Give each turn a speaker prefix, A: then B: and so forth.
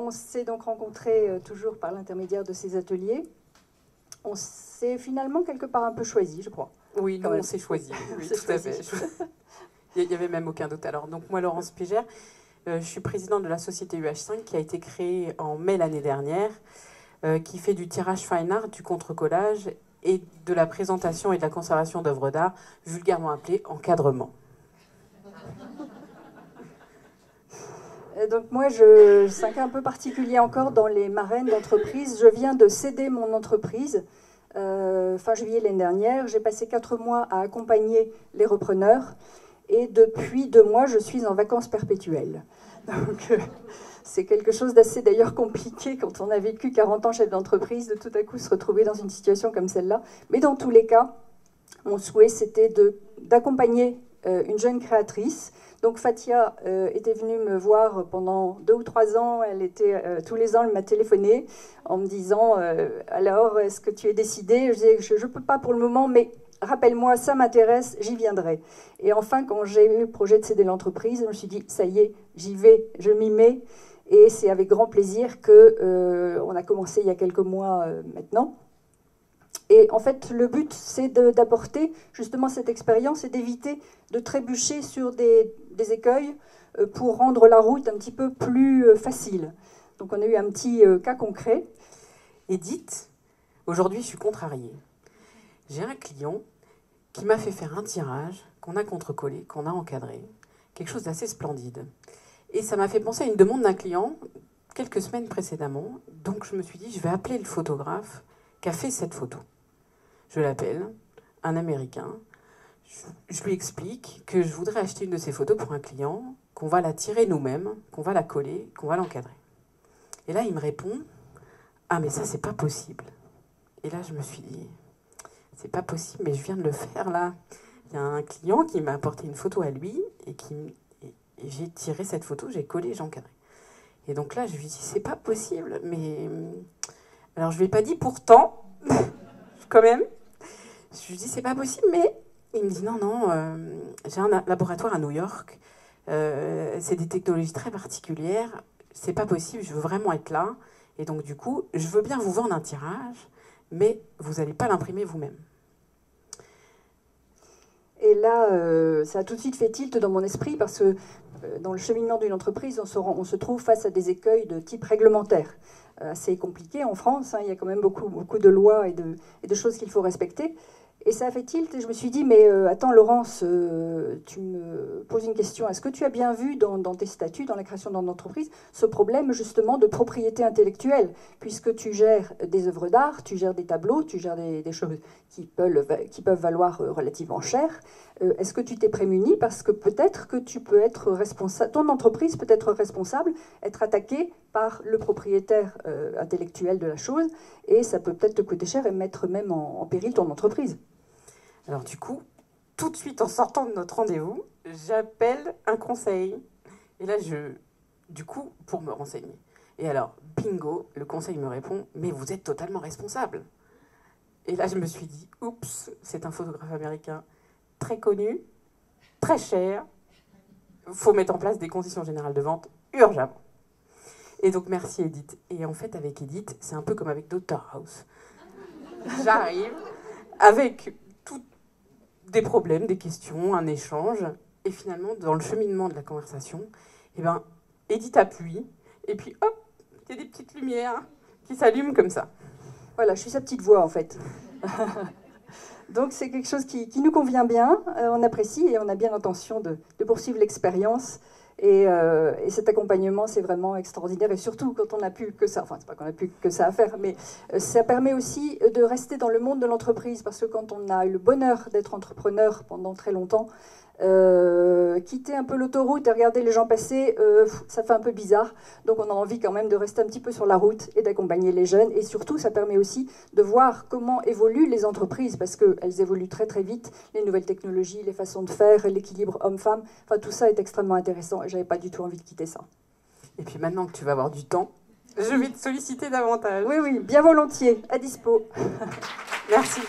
A: on s'est donc rencontrés toujours par l'intermédiaire de ces ateliers. On s'est finalement quelque part un peu choisi, je crois.
B: Oui, nous, on s'est choisi. Oui, tout à fait. Il n'y avait même aucun doute. Alors, donc, moi, Laurence Pégère, je suis présidente de la société UH5 qui a été créée en mai l'année dernière, qui fait du tirage fine art, du contre-collage et de la présentation et de la conservation d'œuvres d'art, vulgairement appelée encadrement.
A: Donc moi, c'est un cas un peu particulier encore dans les marraines d'entreprise. Je viens de céder mon entreprise fin juillet l'année dernière. J'ai passé 4 mois à accompagner les repreneurs. Et depuis 2 mois, je suis en vacances perpétuelles. Donc c'est quelque chose d'assez d'ailleurs compliqué quand on a vécu 40 ans chef d'entreprise, de tout à coup se retrouver dans une situation comme celle-là. Mais dans tous les cas, mon souhait, c'était d'accompagner une jeune créatrice. Donc Fatia était venue me voir pendant 2 ou 3 ans. Elle était tous les ans, elle m'a téléphoné en me disant alors, est-ce que tu es décidée? Je disais, je ne peux pas pour le moment, mais rappelle-moi, ça m'intéresse, j'y viendrai. Et enfin, quand j'ai eu le projet de céder l'entreprise, je me suis dit, ça y est, j'y vais, je m'y mets. Et c'est avec grand plaisir qu'on a commencé il y a quelques mois maintenant. Et en fait, le but, c'est d'apporter justement cette expérience et d'éviter de trébucher sur des écueils pour rendre la route un petit peu plus facile. Donc on a eu un petit cas concret.
B: Edith, aujourd'hui, je suis contrariée. J'ai un client qui m'a fait faire un tirage qu'on a contre-collé, qu'on a encadré, quelque chose d'assez splendide. Et ça m'a fait penser à une demande d'un client quelques semaines précédemment. Donc je me suis dit, je vais appeler le photographe qui a fait cette photo. Je l'appelle, un Américain. Je lui explique que je voudrais acheter une de ces photos pour un client, qu'on va la tirer nous-mêmes, qu'on va la coller, qu'on va l'encadrer. Et là, il me répond, ah mais ça, c'est pas possible. Et là, je me suis dit, c'est pas possible, mais je viens de le faire là. Il y a un client qui m'a apporté une photo à lui et j'ai tiré cette photo, j'ai collé, j'ai encadré. Et donc là, je lui dis, c'est pas possible, mais... Alors, je lui ai pas dit pourtant, quand même. Je lui dis, c'est pas possible, mais... Il me dit, non, j'ai un laboratoire à New York, c'est des technologies très particulières, c'est pas possible, je veux vraiment être là. Et donc, du coup, je veux bien vous vendre un tirage, mais vous n'allez pas l'imprimer vous-même.
A: Et là, ça a tout de suite fait tilt dans mon esprit parce que dans le cheminement d'une entreprise, on se trouve face à des écueils de type réglementaire. Assez compliqué en France, hein, il y a quand même beaucoup de lois et de choses qu'il faut respecter. Et ça a fait tilt et je me suis dit, mais attends Laurence, tu me poses une question. Est-ce que tu as bien vu dans tes statuts, dans la création d'une entreprise, ce problème justement de propriété intellectuelle? Puisque tu gères des œuvres d'art, tu gères des tableaux, tu gères des choses qui peuvent valoir relativement cher. Est-ce que tu t'es prémuni? Parce que peut-être que tu peux être responsable, ton entreprise peut être responsable, être attaquée par le propriétaire intellectuel de la chose, et ça peut peut-être te coûter cher et mettre même en péril ton entreprise.
B: Alors du coup, tout de suite en sortant de notre rendez-vous, j'appelle un conseil. Et là, du coup, pour me renseigner. Et alors, bingo, le conseil me répond, mais vous êtes totalement responsable. Et là, je me suis dit, oups, c'est un photographe américain très connu, très cher. Il faut mettre en place des conditions générales de vente urgemment. Et donc, merci Edith. Et en fait, avec Edith, c'est un peu comme avec Dr House. J'arrive avec des problèmes, des questions, un échange. Et finalement, dans le cheminement de la conversation, Edith appuie. Et puis, hop, il y a des petites lumières qui s'allument comme ça.
A: Voilà, je suis sa petite voix, en fait. Donc, c'est quelque chose qui nous convient bien. On apprécie et on a bien l'intention de poursuivre l'expérience. Et cet accompagnement, c'est vraiment extraordinaire. Et surtout, quand on n'a plus que ça, enfin, c'est pas qu'on n'a plus que ça à faire, mais ça permet aussi de rester dans le monde de l'entreprise. Parce que quand on a eu le bonheur d'être entrepreneur pendant très longtemps, quitter un peu l'autoroute et regarder les gens passer, ça fait un peu bizarre. Donc on a envie quand même de rester un petit peu sur la route et d'accompagner les jeunes. Et surtout, ça permet aussi de voir comment évoluent les entreprises, parce qu'elles évoluent très très vite. Les nouvelles technologies, les façons de faire, l'équilibre homme-femme, enfin tout ça est extrêmement intéressant et j'avais pas du tout envie de quitter ça.
B: Et puis maintenant que tu vas avoir du temps, je vais te solliciter davantage.
A: Oui, bien volontiers, à dispo.
B: Merci.